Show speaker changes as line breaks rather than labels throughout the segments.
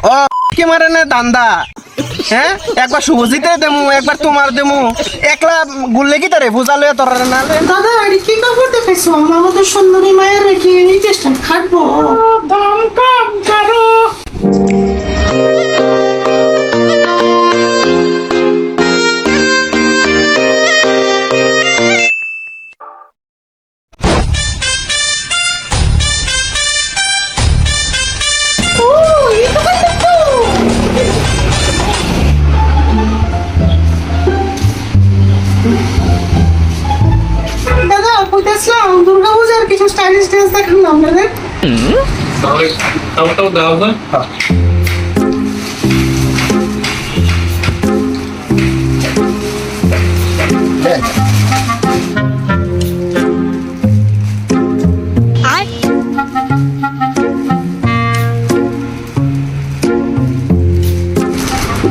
ও কি মারে না দান্দা, হ্যাঁ একবার শুভজিতে দেমু একবার তোমার দেমু, একলা গুললে কি তারে বুঝালে তোর না
দাদা আর কি কাপড় দেখাইছো আমার মতো সুন্দরী মায়ের রেখে এই চেষ্টা খাটবো দাম কম করো। দাদা কইতেছিলাম দুর্গা পূজার কিছু স্টাইলিশ ড্রেস দেখান না আপনাদের।
তাহলে তাও দাও না।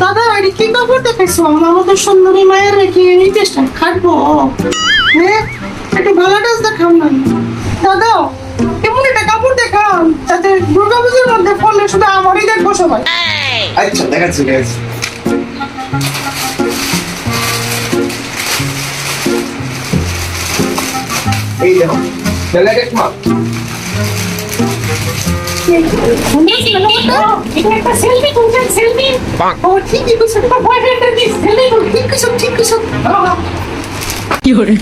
দাদা আর কি কাপড় দেখাইছো আমার মতো সুন্দরী মায়ের রেখে এই চেষ্টা খাটবো, হ্যাঁ একটু ভালো ড্রেস দেখান না দাদা, এমন একটা কাপড় দেখান যাতে দুর্গা পূজার মধ্যে পড়লে শুধু আমারই দেখবো সবাই।
আচ্ছা দেখাচ্ছি দেখাচ্ছি। এই দেখো বেলাকে মাপ
একটা সেলফি তুলছেন সেলফি ও ঠিকই কিছু তোমার বয়ফ্রেন্ডের দিস সেলফি ঠিক কিছু কি হরে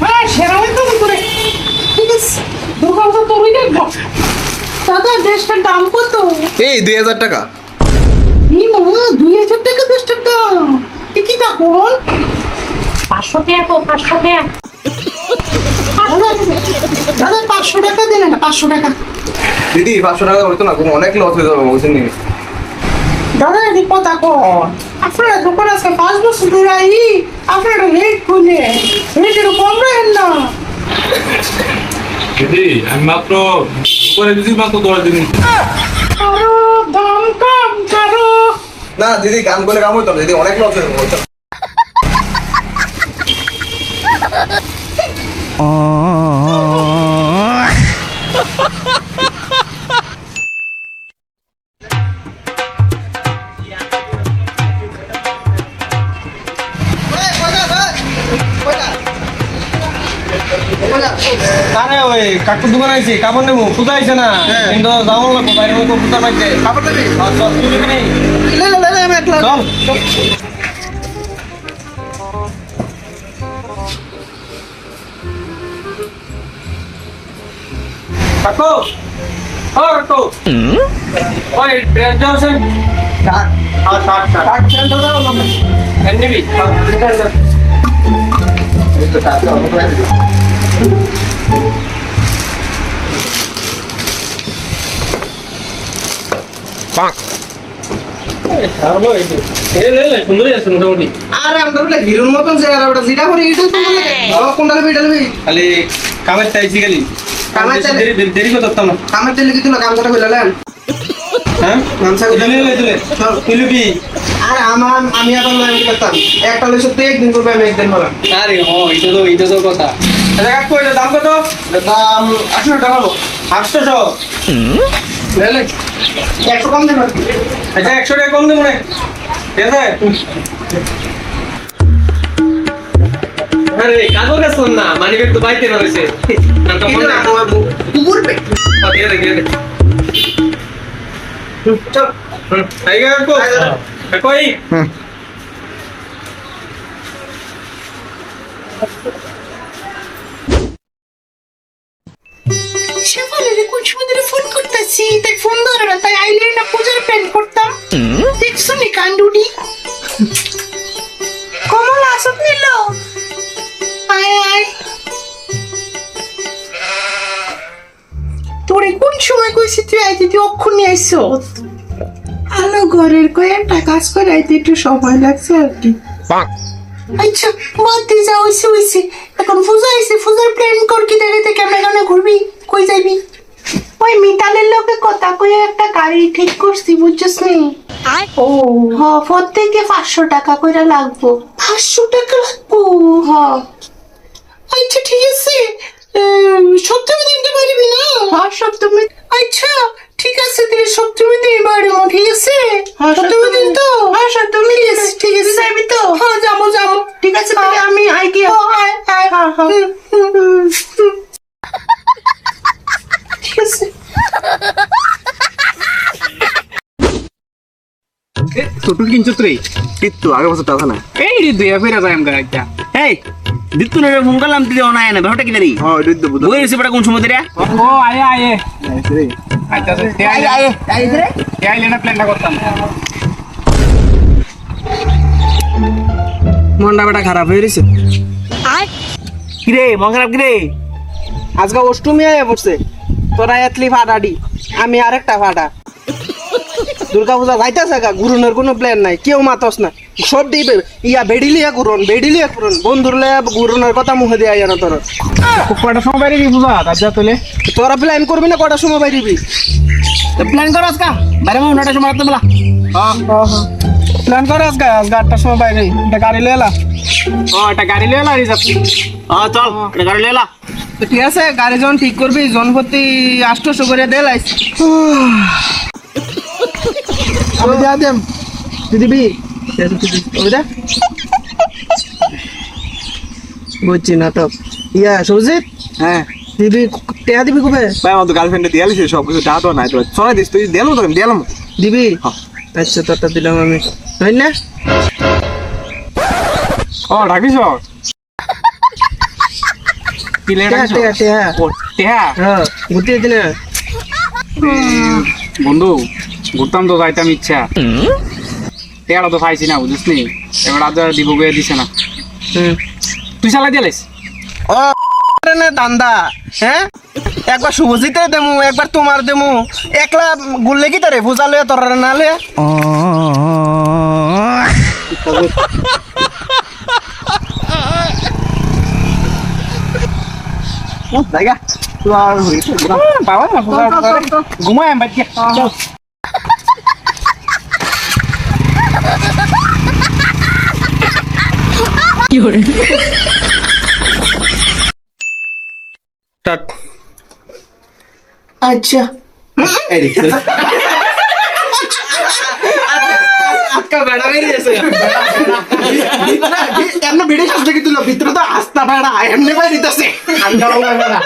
হ্যাঁ সেরা হইতো করে ঠিক আছে দোকান তো তোরই দেখবো। দাদা ড্রেসটার দাম কত?
এই 2000 টাকা।
এই মামা 2000 টাকা ড্রেসটার দাম কি তখন 500 টাকা তো 500 টাকা দাদা 500 টাকা দিলেন না 500 টাকা
দিদি 500 টাকা হতো না, কোনো অনেক লস হয়ে যাবে বুঝছেন নি।
দাদা এদিক কথা কর আপনারা দোকান আজকে 5 বছর ধরে আই আপনারা রেট খুলে রেটের কম রাখেন না।
দিদি আমি মাত্র করে দিছি মাত্র 10 দিন।
আরো দাম কম করো।
না দিদি কাম করলে কাম হতো না, দিদি অনেক লস হয়ে যাবে। আরে ওই কাকুর দোকান আইছি কাপড় নেবো, পূজা আইছে না কিন্তু যাবো না বাইরে মতো পূজা পাইছে কাপড় নেবি তুই নিবি নি? চল কাকু ও কাকু ওই ড্রেস দাওছেন কাট কাট কাট কাট চেন দাও না নিবি এটা কাট দাও পাক আরে আমরা বলে হিরোর মতন যে আর ওটা জিরা করে এটা তো লাগে কোনটা নেবে এটা নেবে খালি কামের চাইছি খালি কামের চাই দেরি করতাম না কামের চাইলে কি তুই কামটা কইলালেন হ্যাঁ নামসা কইলে দিলে চল তুইলবি আর আমি আবার লাইন করতাম একটা লইছ তুই একদিন করবে আমি একদিন বললাম আরে ও এটা তো কথা আচ্ছা কাকু এটা দাম কত? দাম 800 টাকা হলো 800 লে 100 কম দেব আচ্ছা 100 টাকা কম দেব না ঠিক আছে। আরে কাগজ কাজ শোন না মানি ব্যাগ তো বাইতে রয়েছে না তো মনে হয় কুকুর পে দিয়ে দে চল আই গা কই
শেফালিরে কোন সময় ধরে ফোন করতেছি তাই ফোন ধরে না তাই আইলে না পূজার প্ল্যান করতাম দেখছো নি কান্ডুডি কমল আসত নিল আয় আয় তোরে কোন সময় কইছি তুই আইতে তুই অক্ষুনি আইছো আলো ঘরের কয়েকটা কাজ করে আইতে একটু সময় লাগছে আর কি। আচ্ছা বাদ দিয়ে যা হইছে এখন পূজা আইছে পূজার প্ল্যান কর কি দেরিতে কেমনে ঘুরবি কই যাইবি? ওই মিতালের লোকে কথা কই একটা গাড়ি ঠিক করছি বুঝছস নি? ও হ্যাঁ প্রত্যেকে 500 টাকা কইরা লাগবো। 500 টাকা লাগবো? হ্যাঁ আচ্ছা ঠিক আছে সপ্তাহে দিনটা পারবি না? হ্যাঁ সপ্তাহে ঠিক আছে
ছোটুর কিনছো তুই কিত্তু আগে বছর টাকা না এই রে দুই ফেরা যায় আমগা একটা
এই দিতু না ফোন করলাম তুই অনায় না ব্যাপারটা কি জানি
হ্যাঁ এটা দেব
বই রেসি বড় কোন সময় দেয়া
ও আয়ে আয়ে আচ্ছা তে আইলে তে আইলে না প্ল্যানটা করতাম
মনটা বেটা খারাপ হয়ে গেছে
কি রে মন খারাপ কি রে
আজকে অষ্টমী আয়া পড়ছে তোরা এতলি ফাটাডি আমি আরেকটা ফাটা দুর্গা পূজা যাইতেছে গা ঘুরনের কোনো প্ল্যান নাই কেউ মাতস না সব দিবে ইয়া বেডিলিয়া ঘুরন বন্ধুর লিয়া ঘুরনের কথা মুখে দিয়ে আয়া না তোর
কয়টা সময় বাইরে কি পূজা রাজা তোলে
তোরা প্ল্যান করবি না কটার সময় বাইরিবি
তো প্ল্যান করো আজকা বাইরে মন নটা সময় রাখতে বলা
প্ল্যান করে আজকে 8টার সময় বাইরে একটা গাড়ি লিয়ে এলা
ও একটা গাড়ি লয়ে এলা রিজার্ভ
চল এটা গাড়ি লেলা
তো ঠিক আছে গাড়ি যখন ঠিক করবি জনপতি 800 করে দে লাইস আমি দিয়া দেম দিবি ওইটা বুঝছি না তো ইয়া সুজিত
হ্যাঁ
দিবি টেহা দিবি কবে
ভাই আমার তো গার্লফ্রেন্ডে দিয়ালিছে সব কিছু টাকা তো নাই তো সরাই দিস তুই দিলাম তো দিলাম
দিবি আচ্ছা তোরটা দিলাম আমি তাই না
ও ডাকিস কি লে
টেহা টেহা টেহা
ও টেহা
হ্যাঁ ঘুরতে দিলে
বন্ধু ঘুরতাম তো যাইতাম ইচ্ছা টেয়াটা তো পাইছি না বুঝিস নি এবার আজ দিব গিয়ে দিছে না তুই চালাই দিয়ালিস
ও না দান্দা হ্যাঁ একবার শুভজিতে দেমু একবার তোমার দেমু একলা গুললে কি তারে বুঝা লয়ে তোর না লয়ে
জায়গা তুই আর হইছে
বাবা না ঘুমায় আমি বাইকে চল
স্টার্ট আচ্ছা আজকা বেড়া বেরিয়েছে এমনি ভিডিও আসলে কি তুলো ভিতরে তো আস্তা বেড়া এমনি বেরিয়েছে আন্দাও বেড়া